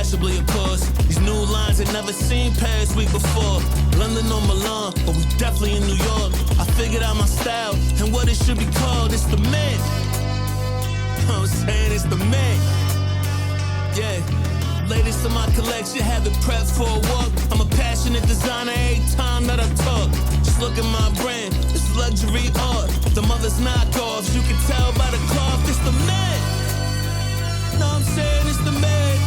possibly, of course. These new lines ain't never seen past week before. London or Milan, but we definitely in New York. I figured out my style and what it should be called. It's the Mint. You know what I'm saying? It's the Mint. Yeah. Latest in my collection, have it prepped for a walk. I'm a passionate designer every time that I talk. Just look at my brand, it's luxury art. The mother's knockoffs, you can tell by the cloth. It's the Mint. Know what I'm saying? It's the Mint.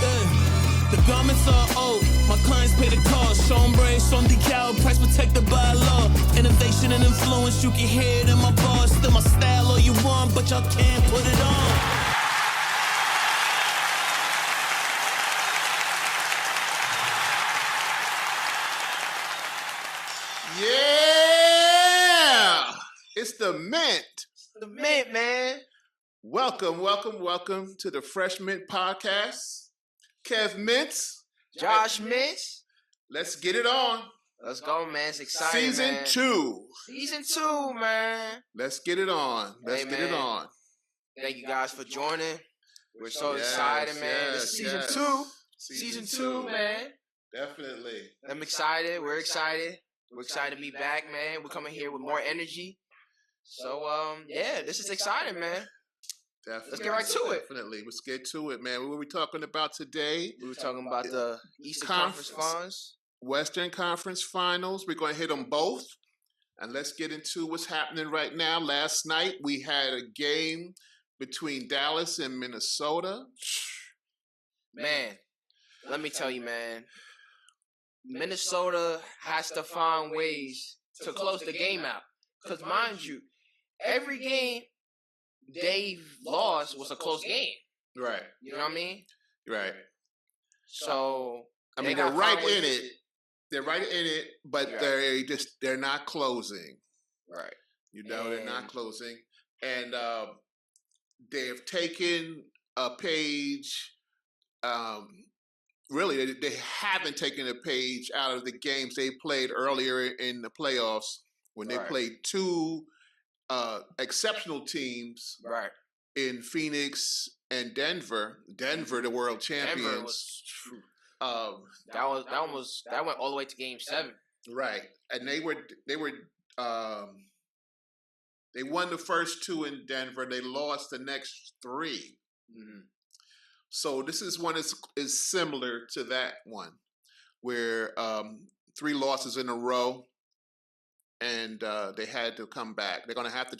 Yeah. The garments are old, my clients pay the cost. Chambray, some decal, price protected by law. Innovation and influence, you can hear it in my bars. Still my style all you want, but y'all can't put it on. Yeah! It's the Mint. The Mint, man. Welcome to the Fresh Mint Podcast. Kev Mintz. Josh Mintz. Let's get it on. Let's go, man. It's exciting, Season man. 2. Season 2, man. Let's get it on. Let's get it on. Thank you guys for joining. We're so excited, man. This is season 2. Season 2, man. Definitely. I'm excited. We're excited. We're excited to be back, man. We're coming here with more energy. So, yeah, this is exciting, man. Definitely. Let's get right to it. Definitely. Let's get to it, man. What were we talking about today? We were talking about the Eastern Conference Finals. Western Conference Finals. We're going to hit them both. And let's get into what's happening right now. Last night, we had a game between Dallas and Minnesota. Man, let me tell you, man. Minnesota has to find ways to close the game out. Because, mind you, every game they've lost was a close game. Right. You know what I mean? Right. So, I mean, they're right in it. They're right in it, but they're not closing. Right. You know, they're not closing. And they have taken a page. Really, they haven't taken a page out of the games they played earlier in the playoffs when they played two exceptional teams in Phoenix and Denver. Denver, the world champions. That went all the way to Game 7. Right, and they won the first 2 in Denver. They lost the next 3. Mm-hmm. So this is one is similar to that one, where 3 losses in a row, and they had to come back. They're gonna have to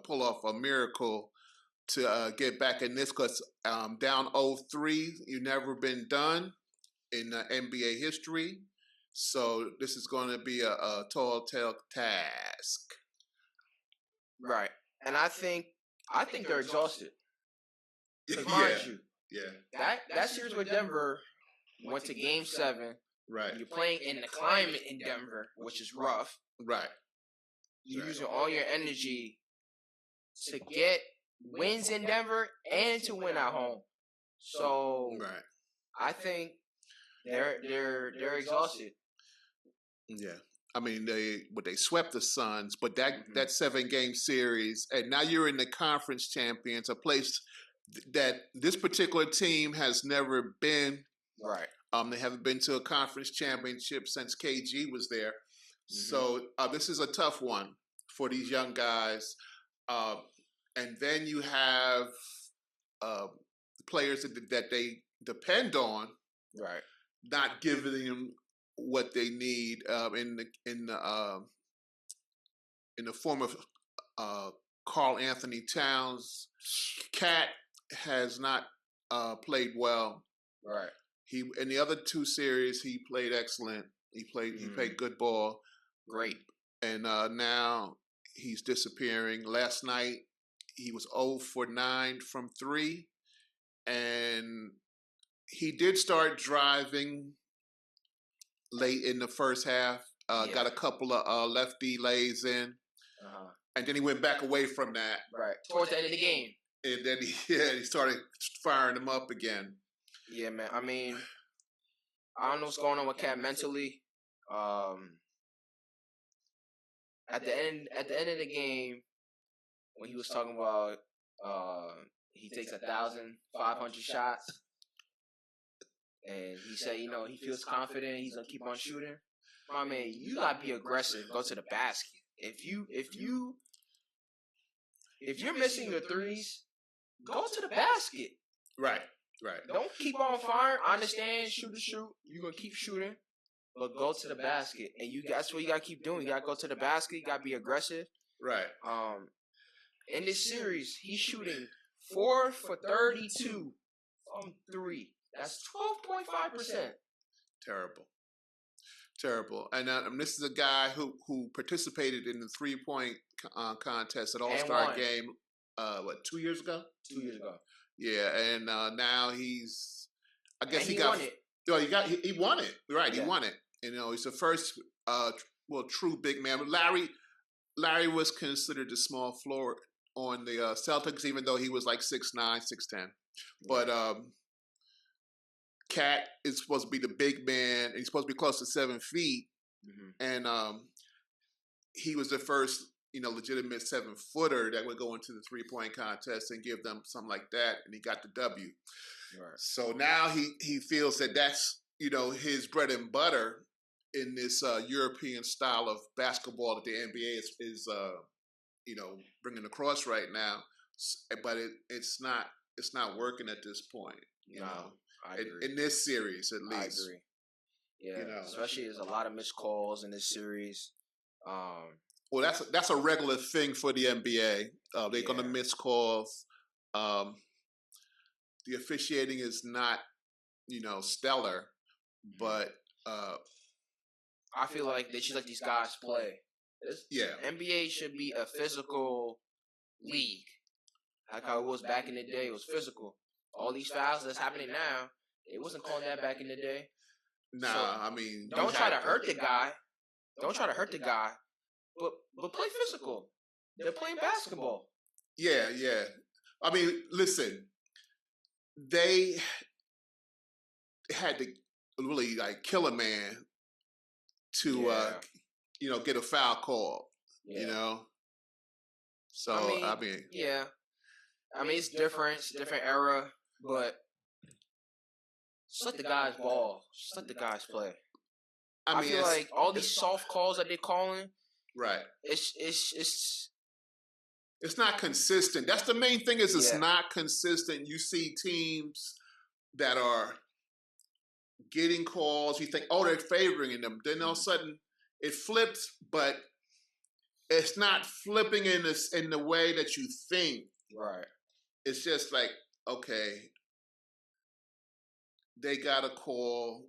pull off a miracle to get back in this, because down 0-3, you've never been done in NBA history. So this is going to be a tall task. Right, and I think they're exhausted. Mind you, that series with Denver went to Game 7. Right. You're playing in the climate in Denver, which is rough. Right. You're using all your energy to get wins in Denver and to win at home. So I think they're exhausted. Yeah. I mean, they swept the Suns, but that 7-game series, and now you're in the conference champions, a place that this particular team has never been. Right. They haven't been to a conference championship since KG was there. Mm-hmm. So this is a tough one for these young guys. And then you have players that they depend on, not giving them what they need in the form of Karl Anthony Towns. Cat has not played well. Right. He in the other 2 series he played excellent. He played good ball. Great. And now he's disappearing. Last night he was 0 for 9 from 3, and he did start driving late in the first half. Got a couple of lefty lays in, and then he went back away from that. Right towards the end of the game. And then he started firing them up again. Yeah, man. I mean, I don't know what's going on with Cat mentally. At the end of the game, when he was talking about he takes 1,500 shots, And he said, he feels confident. He's gonna keep on shooting. My man, you gotta be aggressive. Go to the basket. If you're missing your threes, go to the basket. Right. Don't keep on firing. I understand, shoot. You're gonna keep shooting, but go to the basket. And that's what you gotta keep doing. You gotta go to the basket. You gotta be aggressive. Right. In this series, he's shooting 4 for 32 from 3. That's 12.5%. Terrible. And this is a guy who participated in the 3-point contest at All-Star game. 2 years ago? 2 years ago. Yeah, and now he's. I guess he won it. Oh, he won it. Right, yeah. He won it. He's the first true big man. Larry was considered the small floor on the Celtics, even though he was like 6'9", 6'10". But Cat is supposed to be the big man. And he's supposed to be close to 7 feet, and he was the first, legitimate 7-footer that would go into the 3-point contest and give them something like that, and he got the W. Right. So now he feels that that's his bread and butter in this European style of basketball that the NBA is bringing across right now, but it's not working at this point. I agree. In this series, at least. I agree. Yeah, especially there's a lot of missed calls in this series. Well, that's a regular thing for the NBA. They're going to miss calls. The officiating is not, stellar, but I feel like they should let these guys play. NBA should be a physical league, like how it was back in the day. It was physical. All these fouls that's happening now, it wasn't called that back in the day. Nah, so, I mean, don't try to hurt the guy. Don't try to hurt the guy, but play physical. They're playing basketball. Yeah. I mean, listen, they had to really kill a man to get a foul call. So I mean, it's different. It's a different era, but just let the guys ball. Just let the guys play. I feel like all these soft calls that they're calling, right? It's not consistent. That's the main thing. It's not consistent. You see teams that are getting calls. You think, they're favoring them. Then all of a sudden, it flips, but it's not flipping in the way that you think. Right. It's just like, okay, they got a call.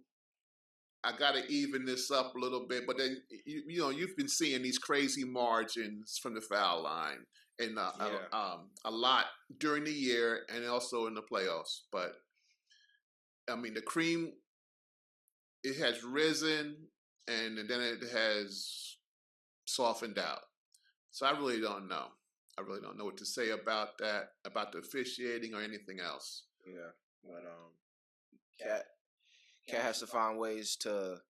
I got to even this up a little bit. But then, you've been seeing these crazy margins from the foul line and a lot during the year and also in the playoffs. But, I mean, the cream, it has risen and then it has softened out. So I really don't know. I really don't know what to say about that, about the officiating or anything else. Yeah, but Cat has to find ways to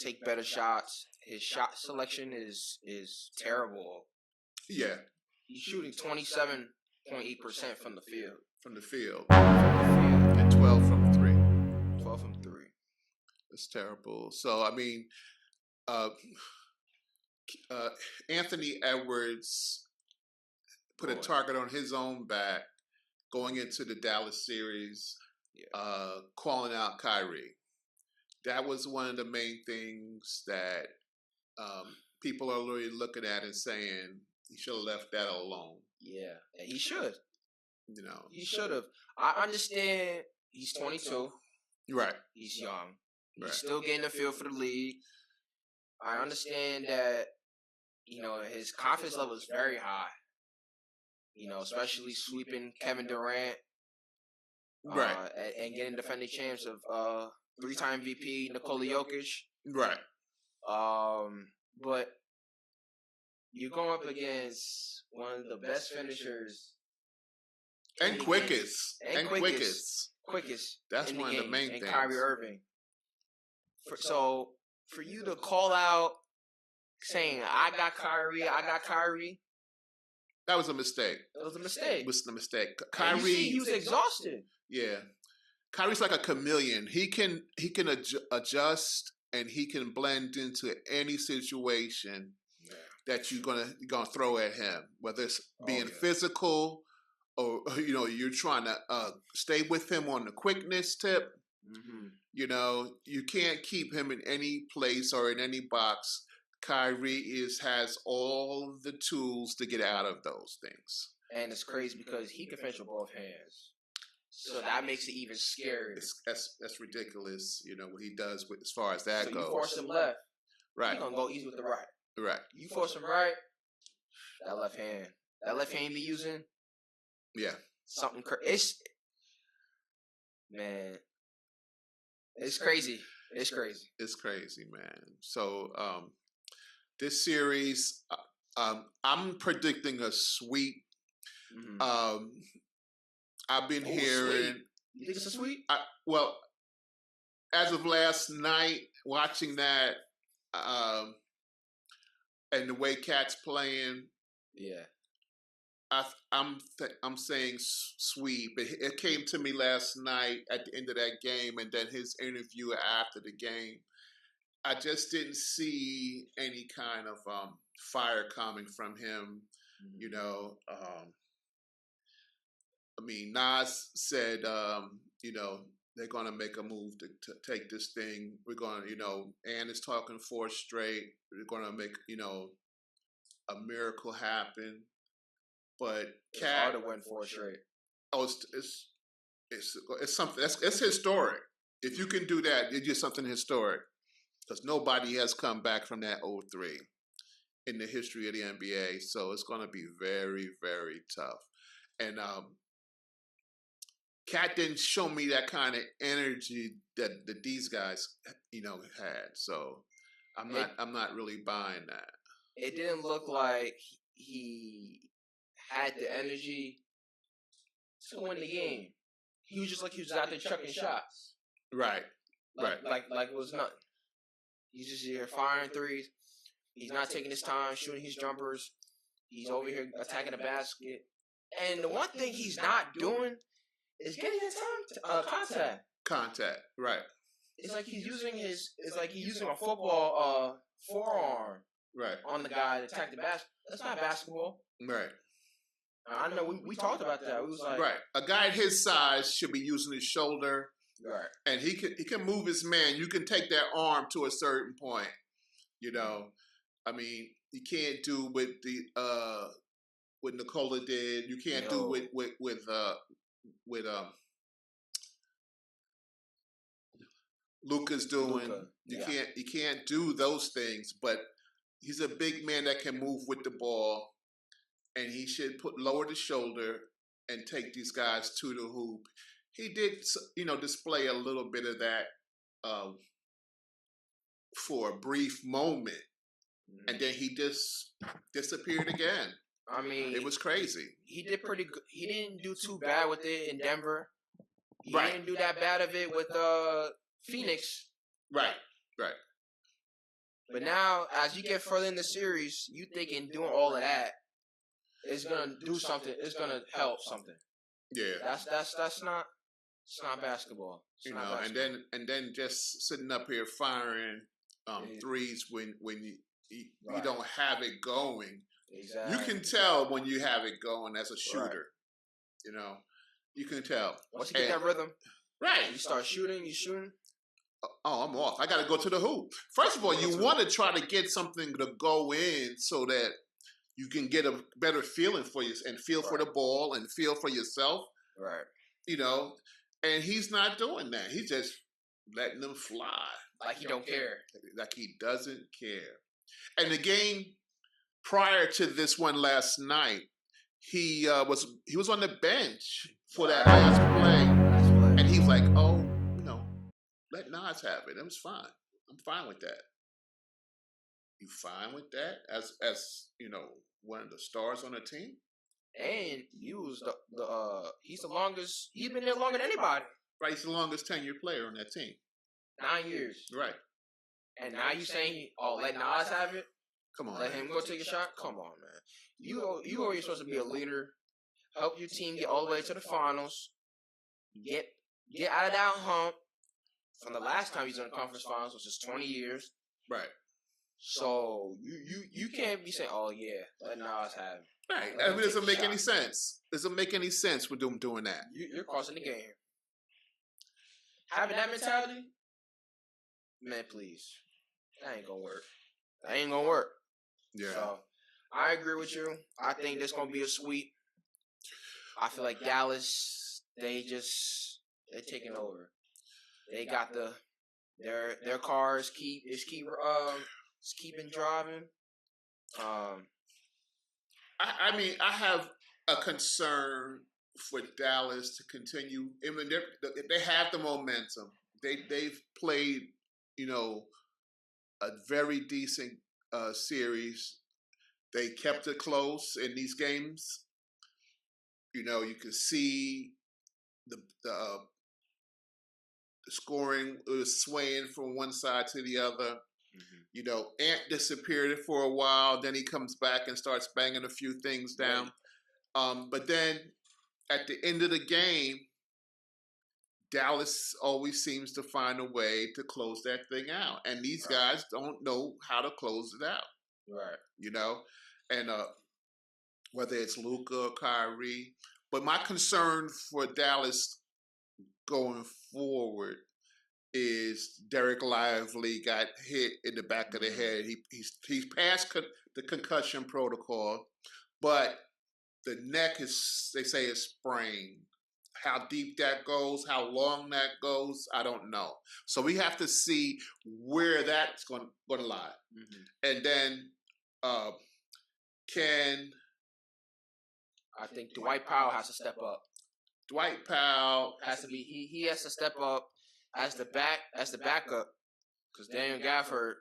take better shots. His shot selection is terrible. Yeah, he's shooting 27.8% from the field. And 12 from 3. 12 from 3. It's terrible. So I mean, Anthony Edwards put a target on his own back going into the Dallas series, calling out Kyrie. That was one of the main things that people are really looking at and saying he should have left that alone. Yeah, he should. He should have. I understand he's 22. Right. He's young. He's still getting the feel for the league. I understand that, his confidence level is very high. Especially sweeping Kevin Durant. Right. And getting defending champs of 3-time MVP Nikola Jokic. Right. But you're going up against one of the best finishers. And quickest. Quickest. That's one of the main things. Kyrie Irving. So for you to call out saying, I got Kyrie. That was a mistake. It was a mistake. Kyrie, he was exhausted. Yeah. Kyrie's like a chameleon. He can adjust and he can blend into any situation that you're gonna throw at him, whether it's being physical or you're trying to stay with him on the quickness tip. Mm-hmm. You can't keep him in any place or in any box. Kyrie has all the tools to get out of those things. And it's crazy because he can finish with both hands. So that makes it even scarier. That's ridiculous, what he does as far as that goes. You force him left. Right. He's going to go easy with the right. Right. You force him right, that left hand he be using. Yeah. Something crazy. Man. It's crazy. It's crazy. It's crazy, man. So, this series, I'm predicting a sweep. Mm-hmm. I've been hearing. Sweet. You think it's a sweep? Well, as of last night, watching that, and the way Cat's playing, yeah, I'm saying sweep. It came to me last night at the end of that game, and then his interview after the game. I just didn't see any kind of fire coming from him. Mm-hmm. Nas said, they're going to make a move to take this thing. We're going to, Ann is talking 4 straight. We're going to make, a miracle happen. But it's hard to win 4 straight. Oh, it's something. It's historic. If you can do that, it's just something historic. Because nobody has come back from that 0-3 in the history of the NBA. So it's going to be very, very tough. And Cat didn't show me that kind of energy that these guys, had. So I'm not really buying that. It didn't look like he had the energy to win the game. He was just like he was out there chucking shots. Right. Like it was nothing. He's just here firing threes. He's not taking his time shooting his jumpers. He's over here attacking the basket. And the one thing he's not doing is getting his contact. Contact, right. It's like he's using a football forearm on the guy to attack the basket. That's not basketball. Right. I know we talked about that. We was like, right. A guy his size should be using his shoulder. Right. And he can move his man. You can take that arm to a certain point. You can't do what Nikola did. You can't do with Luka's doing. You can't do those things, but he's a big man that can move with the ball, and he should lower the shoulder and take these guys to the hoop. He did, display a little bit of that for a brief moment, and then he just disappeared again. It was crazy. He did pretty good. He didn't do too bad with it in Denver. He didn't do that bad of it with Phoenix. Right. But now, as you get further in the series, you thinking doing all of that is gonna do something. It's gonna help something. Yeah. That's not. It's not basketball. It's not basketball. And then just sitting up here firing threes when you don't have it going. Exactly. You can tell when you have it going as a shooter. Right. You can tell. Once you get that rhythm, right? You start shooting. You shooting. Oh, I'm off. I got to go to the hoop. First of all, you want to try to get something to go in so that you can get a better feeling for you and feel for the ball and feel for yourself. Right. And he's not doing that. He's just letting them fly. Like he don't care. Like he doesn't care. And the game prior to this one last night, he was on the bench for that last play. And he was like, let Nas have it. It was fine. I'm fine with that. You fine with that as one of the stars on the team? And you was he's the longest. He's been there longer than anybody. Right, he's the longest tenured player on that team. 9 years. Right. And now you saying, let Nas have it? Come on. Let him go take a shot? Come on, man. You are supposed to be a leader. Help your team get all the way to the finals. Get get out of that hump from the last time he's in the conference finals, which is 20 years. Right. So you can't be saying, "Oh yeah, let Nas have it." Right. I mean, it doesn't make any sense. It doesn't make any sense with them doing that. You're causing the game. Having that mentality, man, please. That ain't gonna work. That ain't gonna work. Yeah. So, I agree with you. I think this gonna be a sweep. I feel like Dallas, they're taking over. They got their cars keeping driving. I mean, I have a concern for Dallas to continue. I mean, they have the momentum. They've played, a very decent series. They kept it close in these games. You can see the scoring was swaying from one side to the other. Mm-hmm. Ant disappeared for a while. Then he comes back and starts banging a few things down. Right. But then at the end of the game, Dallas always seems to find a way to close that thing out. And these guys don't know how to close it out. Right. And whether it's Luka or Kyrie. But my concern for Dallas going forward is Derek Lively got hit in the back of the head. He's passed the concussion protocol, but the neck they say is sprained. How deep that goes, how long that goes, I don't know. So we have to see where that's going to lie. Mm-hmm. And then I think Dwight Powell has to step up. Dwight Powell has to be. He has to step up as the backup, because Daniel Gafford,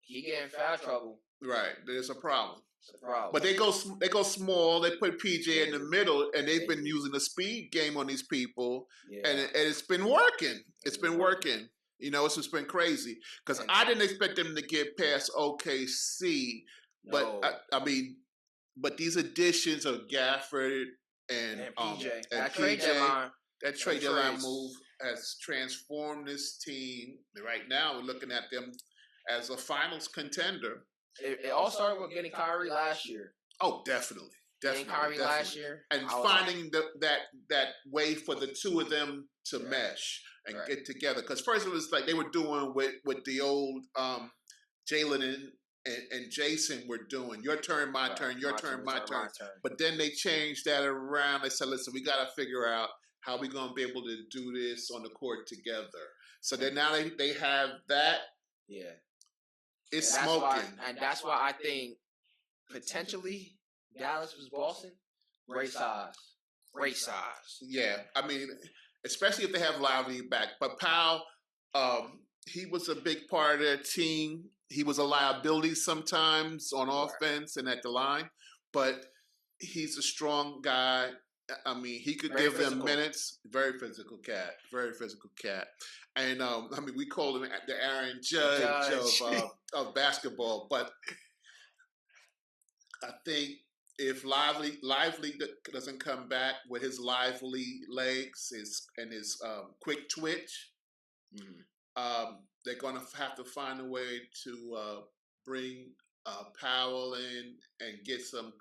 he get in foul trouble. Right, there's a problem. It's a problem. But they go small. They put PJ in the middle, and they've been using the speed game on these people, and it's been working. It's been working. It's just been crazy because I didn't expect them to get past OKC, but but these additions of Gafford and PJ, that trade deadline move has transformed this team. Right now, we're looking at them as a finals contender. It all started with getting Kyrie last year. Oh, definitely. Getting Kyrie last year. And finding that way for the two of them to mesh and get together. Because first it was like they were doing what the old Jalen and Jason were doing. Your turn, my turn, your turn, my turn. But then they changed that around. They said, listen, we got to figure out how we're going to be able to do this on the court together. So then now they have that. Yeah. It's smoking. And that's why I think potentially Dallas was Boston. Great size. Yeah. I mean, especially if they have Lively back. But Powell, he was a big part of their team. He was a liability sometimes on offense and at the line. But he's a strong guy. I mean, he could give them minutes. Very physical cat. And we call him the Aaron Judge of basketball. But I think if Lively doesn't come back with his lively legs and his quick twitch, they're going to have to find a way to bring Powell in and get some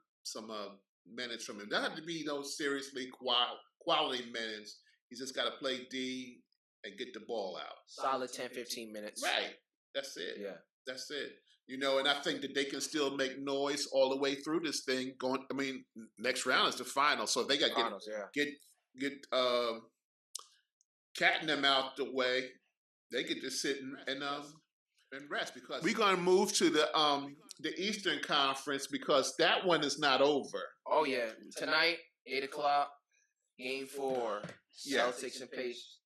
minutes from him. Doesn't have to be seriously quality minutes. He's just got to play D and get the ball out. Solid 10, 15 minutes. Right. That's it. Yeah. That's it. And I think that they can still make noise all the way through this thing. Next round is the final, so they got to get Cat and them out the way. They could just sit and rest because we're going to move to the Eastern Conference because that one is not over. Oh yeah, tonight 8:00, Game 4, Celtics and Pacers.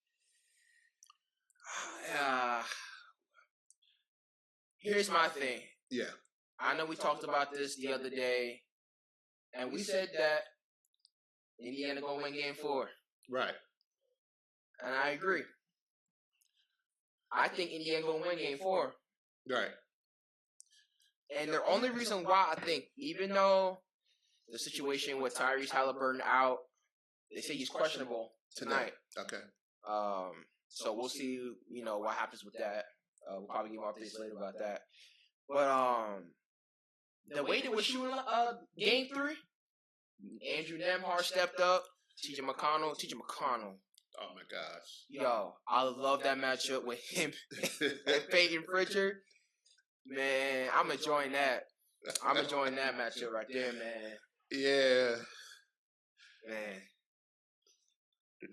Here's my thing. Yeah, I know we talked about this the other day, and we said that Indiana gonna win Game 4. Right, and I agree. I think Indiana gonna win Game 4. Right. And the only reason why I think, even though the situation with Tyrese Halliburton out, they say he's questionable tonight. Okay. So we'll see, what happens with that. We'll probably give updates later about that. But the way they were shooting game 3, Andrew Nemhart stepped up. TJ McConnell. Oh my gosh. Yo, I love that matchup with him and Peyton Pritchard. Man, I'm enjoying that. I'm enjoying that matchup right there, man. Yeah. Man.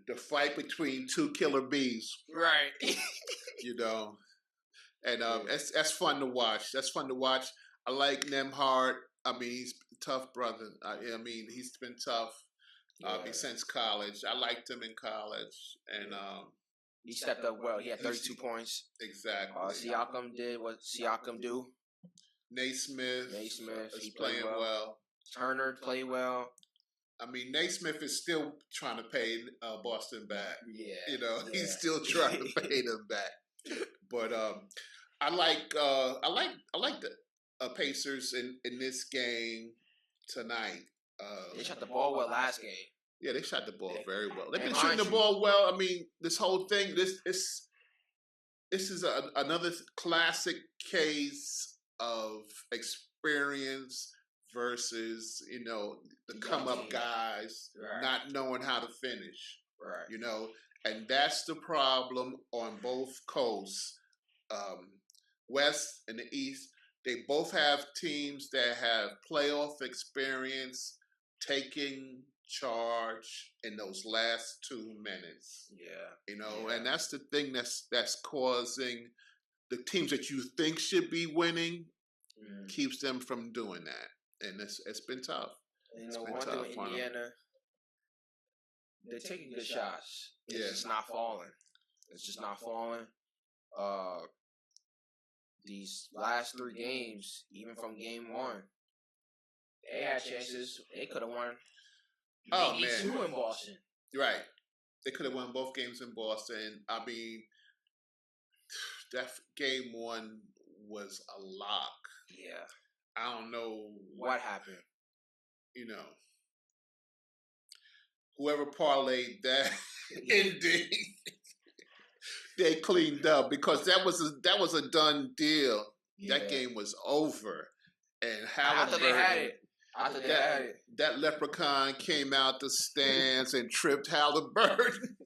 The fight between two killer bees. Right. And that's fun to watch. I like Nemhart. I mean, he's a tough brother. I mean, he's been tough since college. I liked him in college. And he stepped up well. He had 32 points. Exactly. Siakam did what Siakam do. Naismith is playing well. Turner played well. I mean, Naismith is still trying to pay Boston back. Yeah. He's still trying to pay them back. But I like the Pacers in this game tonight. They shot the ball well last game. Yeah, they shot the ball very well. They've been shooting the ball well. I mean, this whole thing, this is another classic case of experience versus, the come-up guys not knowing how to finish. Right. And that's the problem on both coasts, West and the East. They both have teams that have playoff experience taking charge in those last 2 minutes. Yeah. And that's the thing that's causing the teams that you think should be winning keeps them from doing that. And it's been tough. One thing with Indiana, they're taking good shots. It's just not falling. These last 3 games, even from game 1, they had chances. They could have won. Maybe 2 in Boston. Right. They could have won both games in Boston. I mean, that game 1 was a lock. Yeah. I don't know what happened. Whoever parlayed that ending, they cleaned up because that was a done deal. Yeah. That game was over, and Halliburton, I thought they had it. That leprechaun came out the stands and tripped Halliburton.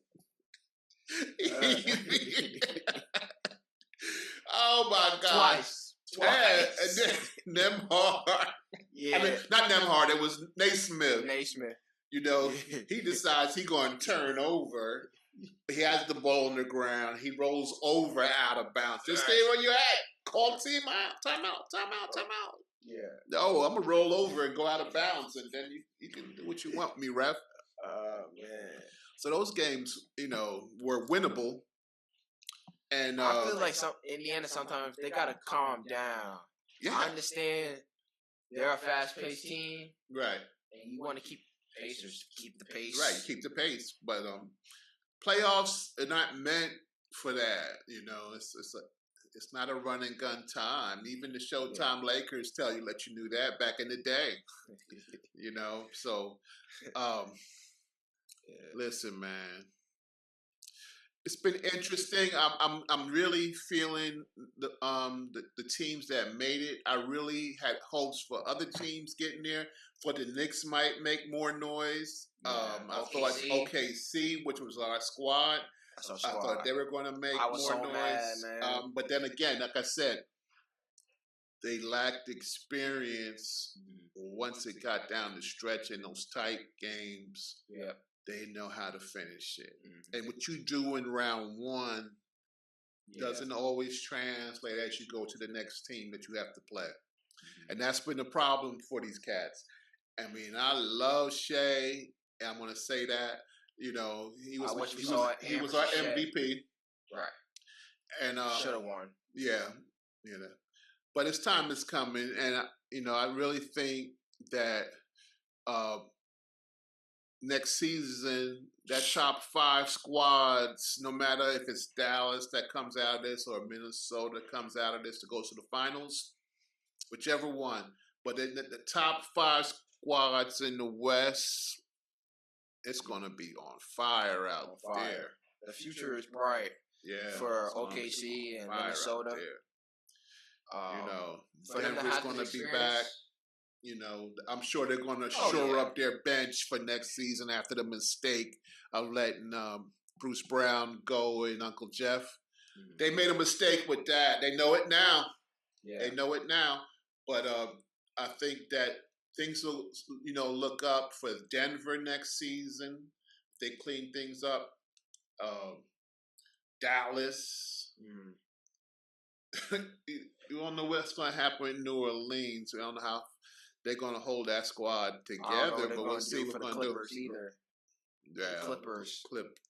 Oh my gosh. Twice. And then Nemhart. Yeah. I mean, not Nemhart, it was Naismith. Naismith. He decides he's going to turn over. He has the ball on the ground. He rolls over out of bounds. Just stay where you're at. Call time out. Yeah. Oh, I'm going to roll over and go out of bounds, and then you can do what you want me, ref. Oh, man. So those games, were winnable. And I feel like Indiana sometimes they got to calm down. Yeah. I understand they're a fast-paced team. Right. And you want to keep the pace. Right, keep the pace. But playoffs are not meant for that. It's not a run and gun time. Even the Showtime Lakers let you knew that back in the day. So listen, man. It's been interesting. I'm really feeling the teams that made it. I really had hopes for other teams getting there. For the Knicks might make more noise. I thought OKC, which was our squad, I thought they were going to make more noise. Mad, man. But then again, like I said, they lacked experience once it got down the stretch in those tight games. Yeah. They know how to finish it. Mm-hmm. And what you do in round 1 doesn't always translate as you go to the next team that you have to play. Mm-hmm. And that's been the problem for these cats. I mean, I love Shea, and I'm going to say that. He was our MVP. Right. And should have won. Yeah. But his time is coming, and I really think that next season, that top 5 squads, no matter if it's Dallas that comes out of this or Minnesota comes out of this to go to the finals, whichever one. But the top 5 squads in the West, it's going to be on fire out there. the future is bright. Yeah, for OKC and Minnesota. For Denver's going to be back. I'm sure they're going to shore up their bench for next season after the mistake of letting Bruce Brown go and Uncle Jeff. Mm-hmm. They made a mistake with that. They know it now. Yeah. They know it now. But I think that things will, look up for Denver next season. They clean things up. Dallas. You don't know what's going to happen in New Orleans. We don't know how they're going to hold that squad together, but we'll see what they're going to do. Either. Yeah, the Clippers.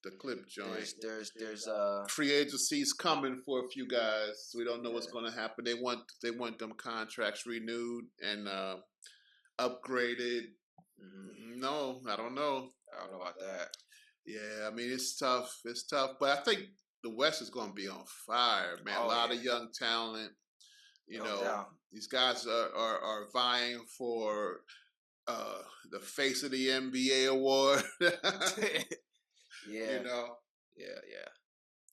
The clip joint. There's free agency's coming for a few guys. We don't know what's going to happen. They want them contracts renewed and upgraded. Mm-hmm. No, I don't know. I don't know about that. Yeah, I mean it's tough. It's tough, but I think the West is going to be on fire, man. A lot of young talent. These guys are vying for the Face of the NBA award. Yeah. Yeah.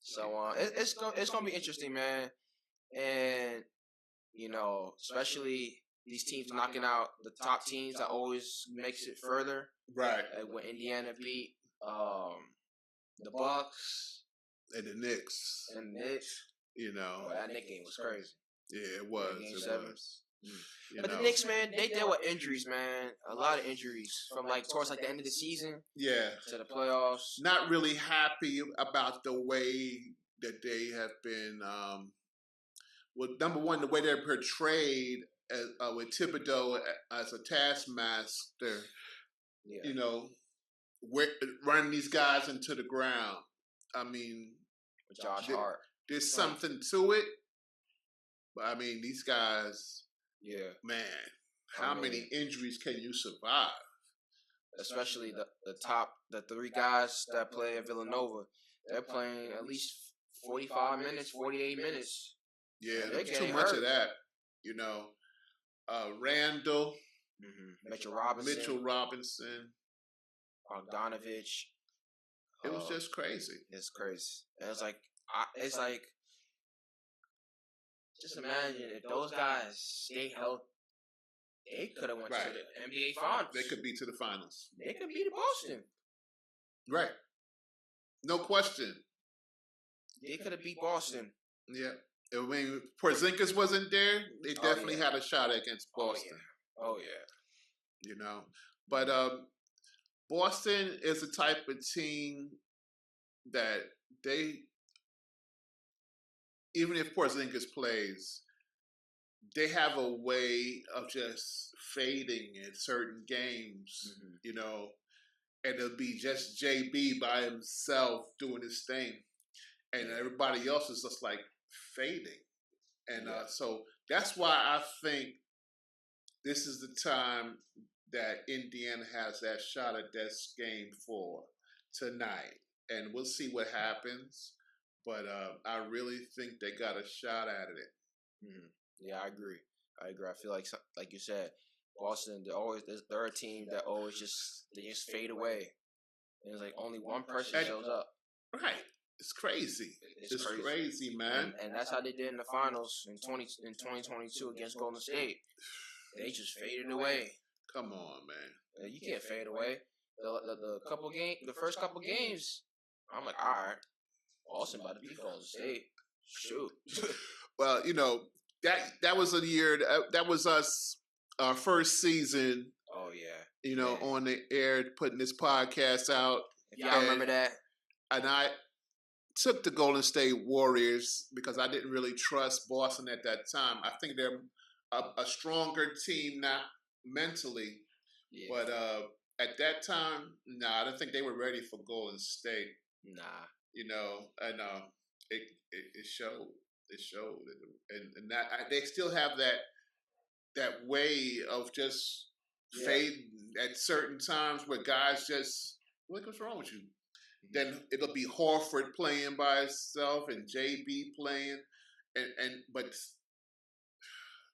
So it's gonna be interesting, man. And especially these teams knocking out the top teams, that always makes it further. Right. Like when Indiana beat the Bucks and the Knicks. That Knicks game was crazy. Yeah, it was. Game 7. But the Knicks, man, they dealt with injuries, man. A lot of injuries from towards the end of the season. Yeah. To the playoffs. Not really happy about the way that they have been. Number one, the way they're portrayed with Thibodeau as a taskmaster. Yeah. Running these guys into the ground. I mean, with Josh Hart. There's something to it. But I mean, these guys, man, how many injuries can you survive? Especially the 3 guys that play at Villanova. They're playing at least 45 minutes, 48 minutes. Yeah, there's too much of that. Randall, Mitchell Robinson, Bogdanovich. It was just crazy. It's crazy. And it's like. Just imagine if those guys stay healthy, they could have went to the NBA Finals. They could be to the finals. They could beat Boston. Right. No question. They could have beat Boston. Yeah. I mean, Porzingis wasn't there. They definitely had a shot against Boston. Oh yeah. But Boston is a type of team that even if Porzingis plays, they have a way of just fading in certain games, and it'll be just JB by himself doing his thing, and everybody else is just fading. And so that's why I think this is the time that Indiana has that shot at this game for tonight. And we'll see what happens. But I really think they got a shot at it. Mm-hmm. Yeah, I agree. I feel like you said, Boston, they're a team that always just fade away. And it's only one person shows up. Right. It's crazy. It's crazy, man. And that's how they did in the finals in 2022 against Golden State. They just faded away. Come on, man. You can't fade away. The first couple games, I'm like, all right. Boston about to beat Golden State. Shoot. Well, that was a year that was us, our first season. Oh yeah. On the air putting this podcast out. If y'all remember that. And I took the Golden State Warriors because I didn't really trust Boston at that time. I think they're a stronger team now mentally, but at that time, I don't think they were ready for Golden State. Nah. And it showed. It showed, and that they still have that way of just fading at certain times where guys just what's wrong with you? Mm-hmm. Then it'll be Horford playing by himself and JB playing, but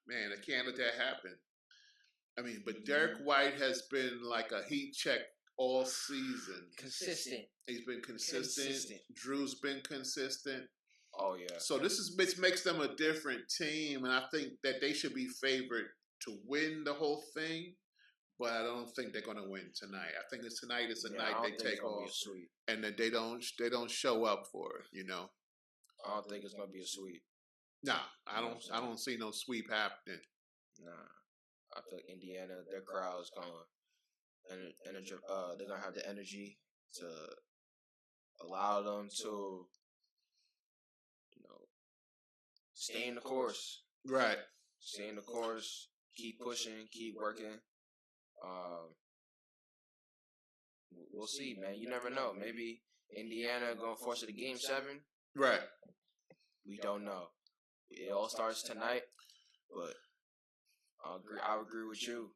man, I can't let that happen. I mean, but Derek White has been like a heat check all season. Consistent. He's been consistent. Drew's been consistent. Oh yeah. So this makes them a different team, and I think that they should be favored to win the whole thing. But I don't think they're going to win tonight. I think tonight is the night they take off, and that they don't show up for it. You know. I don't think it's going to be a sweep. Nah, I don't see no sweep happening. Nah, I feel like Indiana, their crowd is going, and they're gonna have the energy to allow them to, stay in the course. Right. Stay in the course. Keep pushing. Keep working. We'll see, man. You never know. Maybe Indiana gonna force it to Game 7. Right. We don't know. It all starts tonight, but I agree with you.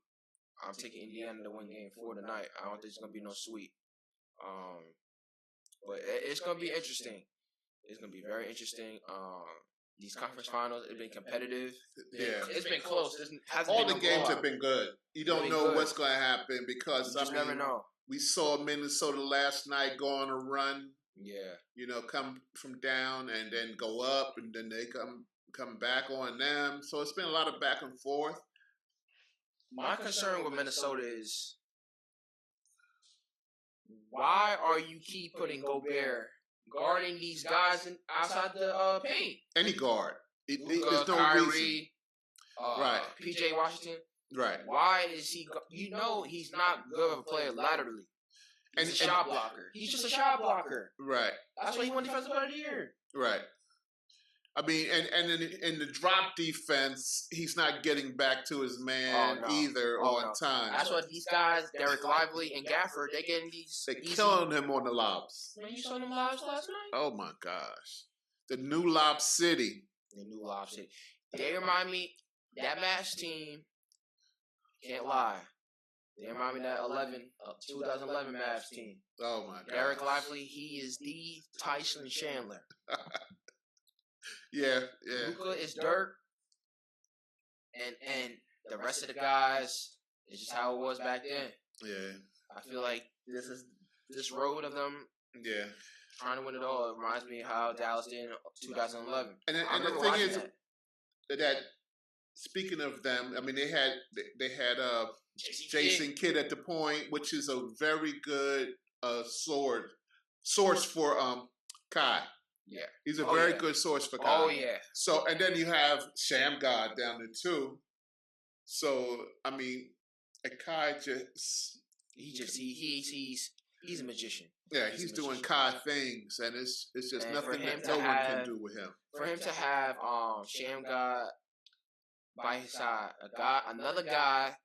I'm taking Indiana to win Game 4 tonight. I don't think it's gonna be no sweep. But it's gonna be interesting. It's gonna be very interesting. These conference finals have been competitive. Yeah, it's been close. All the games have been good. You don't know what's going to happen because you just never know. We saw Minnesota last night go on a run. Yeah, come from down and then go up, and then they come back on them. So it's been a lot of back and forth. My concern with Minnesota is why are you keep putting Gobert guarding these guys outside the paint? Any guard. Luka, there's no Kyrie, reason. Right. PJ Washington. Right. Why is he? He's not good of a player laterally. He's a shot blocker. He's just a shot blocker. Right. That's why he won Defensive Player of the Year. Right. I mean, and in the drop defense, he's not getting back to his man either on time. That's what these guys, Derek Lively and Gafford, they're getting these. They're killing him on the lobs. Man, you saw them lobs last night? Oh my gosh. The new Lob City. The new Lob City. They remind me, that Mavs team, can't lie. They remind me of that 2011 Mavs team. Oh my god. Derek Lively, he is the Tyson Chandler. Yeah. Luka is Dirk, and the rest of the guys is just how it was back then. Yeah. I feel like this road of them. Yeah. Trying to win it all. It reminds me of how Dallas did in 2011. And the thing is that speaking of them, I mean they had Jason Kidd at the point, which is a very good source for Kai. Yeah. He's a very good source for Kai. Oh yeah. So and then you have Sham God down there too. So I mean, Kai he's a magician. Yeah, he's doing Kai things, and it's just nothing that no one can do with him. For him to have Sham God by his side, another guy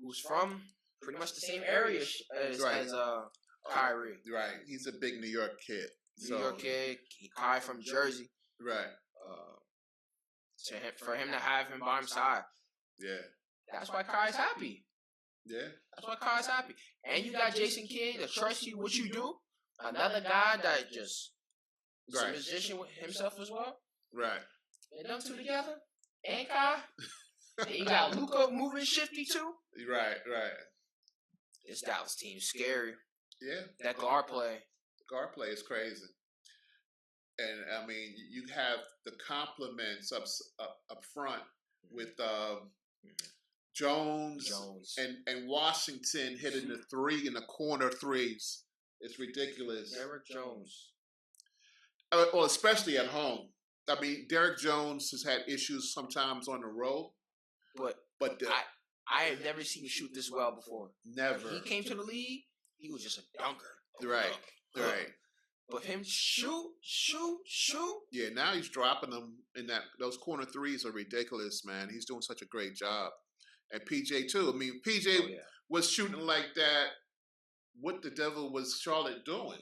who's from pretty much the same area as Kyrie. Right, he's a big New York kid. New York kid, Kai from Jersey. Right. For him to have him by his side. Yeah. That's why Kai's happy. Yeah. That's why Kai's happy. And you got Jason Kidd that trusts you what you do. Another guy that just is a musician with himself as well. Right. And them two together. And Kai. And you got Luka moving shifty too. Right. This Dallas team is scary. Yeah. That guard play. Guard play is crazy. And I mean, you have the compliments up front with Jones and Washington hitting the three in the corner threes. It's ridiculous. Derek Jones. Well, especially at home. I mean, Derek Jones has had issues sometimes on the road. But I have never seen him shoot this well before. Never. He came to the league, he was just a dunker. Right. But him shoot. Yeah, now he's dropping them in those corner threes are ridiculous, man. He's doing such a great job. And PJ too. I mean, PJ was shooting like that. What the devil was Charlotte doing?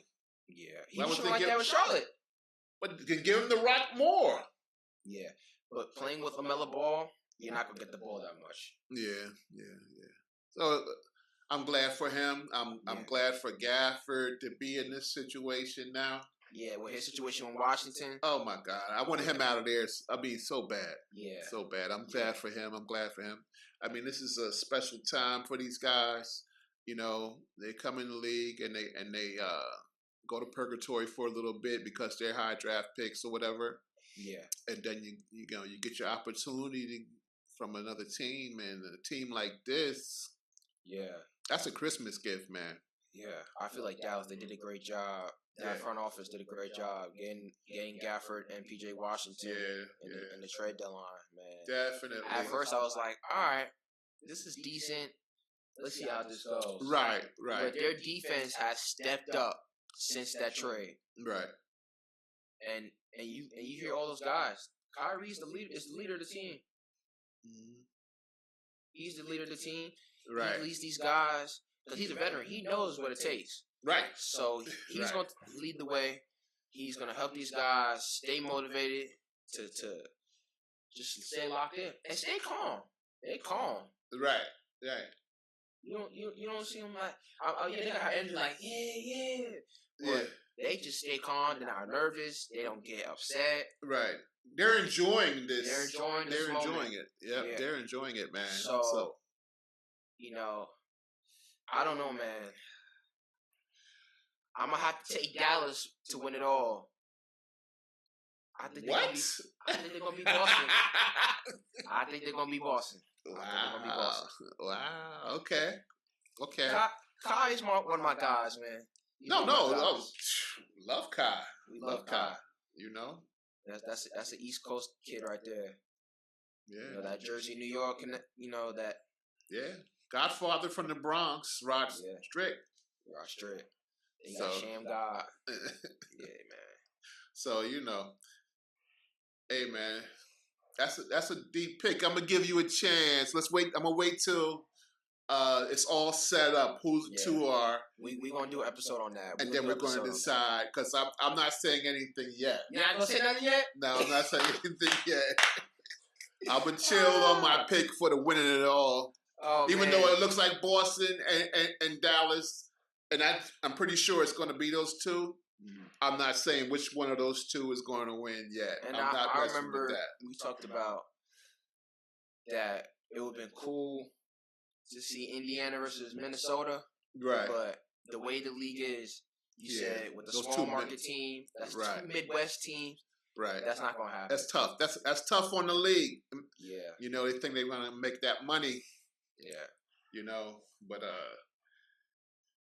Yeah, he was shooting like that with Charlotte. But give him the rock more. Yeah, but playing with LaMelo Ball, you're not gonna get the ball that much. Yeah. So I'm glad for him. I'm glad for Gafford to be in this situation now. Yeah, with his situation in Washington. Oh my God, I wanted him out of there. I mean, so bad. Yeah, so bad. I'm glad for him. I mean, this is a special time for these guys. you know, they come in the league and they go to purgatory for a little bit because they're high draft picks or whatever. Yeah. And then you get your opportunity from another team, and a team like this. Yeah. That's a Christmas gift, man. Yeah. I feel like Dallas, they did a great job. That front office did a great job getting Gafford and PJ Washington in the trade deadline, man. Definitely. At first I was like, all right, this is decent. Let's see how this goes. Right. But their defense has stepped up since that trade. Right. And you hear all those guys. Kyrie's the leader of the team. Mm-hmm. He's the leader of the team. Right. He leads these guys because he's a veteran. He knows what it takes. Right. So he's going to lead the way. He's going to help these guys stay motivated to just stay locked in and stay calm. Stay calm. Right. You don't see them like, they got energy like, yeah. But they just stay calm. They're not nervous. They don't get upset. Right. They're enjoying this. They're enjoying it. Yep. Yeah. They're enjoying it, man. So, you know, I don't know, man. I'm going to have to take Dallas to win it all. I think they're going to be Boston. I think they're going to be Boston. Wow. Okay. Kai is one of my guys, man. No. Love Kai. We love Kai. You know? That's an East Coast kid right there. Yeah. You know, that Jersey, New York, and you know that. Yeah. Godfather from the Bronx, Rod Strick. Rod Strick. You got Sham God. Yeah, man. So, you know. Hey, man. That's a deep pick. I'm gonna give you a chance. Let's wait. I'm gonna wait till it's all set up. Who the two are? We gonna do an episode on that, and then we're gonna decide. Because I'm not saying anything yet. You're not gonna say nothing yet? No, I'm not saying anything yet. I'm gonna chill on my pick for the winning it all. Oh, even though it looks like Boston and Dallas, and I'm pretty sure it's gonna be those two. I'm not saying which one of those two is going to win yet. And I remember with that. We talked about that it would have been cool to see Indiana versus Minnesota. Right. But the way the league is, you said with the small market team, that's two Midwest teams. Right. That's not going to happen. That's tough. That's tough on the league. Yeah. You know, they think they're going to make that money. Yeah. You know, but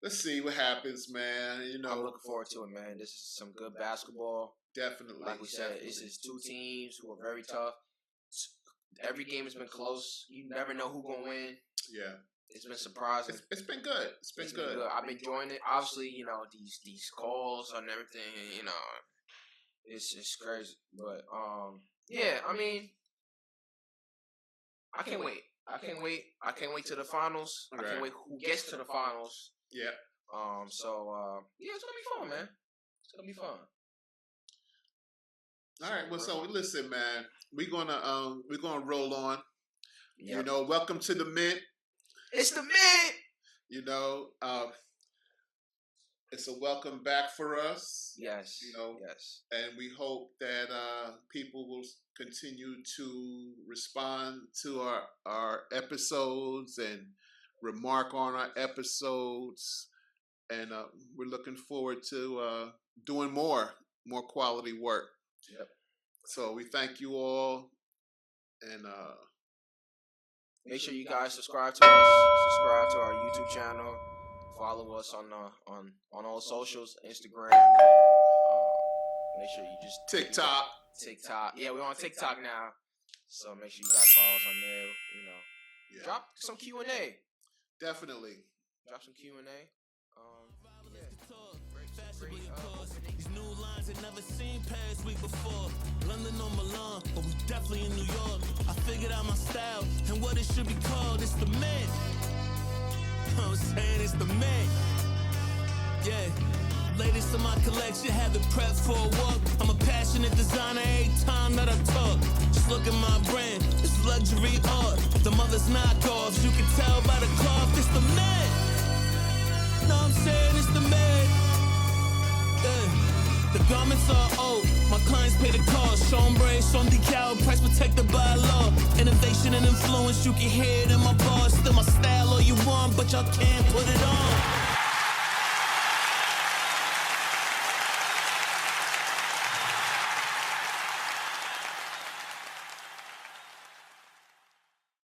let's see what happens, man. You know, I'm looking forward to it, man. This is some good basketball. Definitely. Like we said, this is two teams who are very tough. Every game has been close. You never know who's going to win. Yeah. It's been surprising. It's been good. It's been good. I've been enjoying it. Obviously, you know, these calls and everything, you know, it's just crazy. But, yeah, I mean, I can't wait. I can't wait to the finals. I can't wait who gets to the finals. Yeah. So it's gonna be fun, man. It's gonna be fun. All right. Well, so listen, man. We're gonna roll on. Yep. You know, welcome to the Mint. It's the Mint. You know, it's a welcome back for us. Yes. You know. Yes. And we hope that people will continue to respond to our episodes and remark on our episodes, and we're looking forward to doing more quality work. Yep. So we thank you all, and make sure you guys subscribe to us. Subscribe to our YouTube channel. Follow us on all socials, Instagram. Make sure you just TikTok. Yeah, we're on TikTok now. So make sure you guys follow us on there. You know, drop some Q&A. Definitely. Drop some Q&A. These new lines I never seen past week before. London or Milan, but we definitely in New York. I figured out my style and what it should be called. It's the Mint. I'm saying it's the Mint. Yeah. Latest in my collection, have it prepped for a walk. I'm a passionate designer every time that I talk. Just look at my brand, it's luxury art. The mother's knockoffs, you can tell by the cloth. It's the Mint. No, I'm saying it's the Mint. Yeah. The garments are old, my clients pay the cost. Chombre, some decal, price protected by law. Innovation and influence, you can hear it in my bars. Still my style all you want, but y'all can't put it on.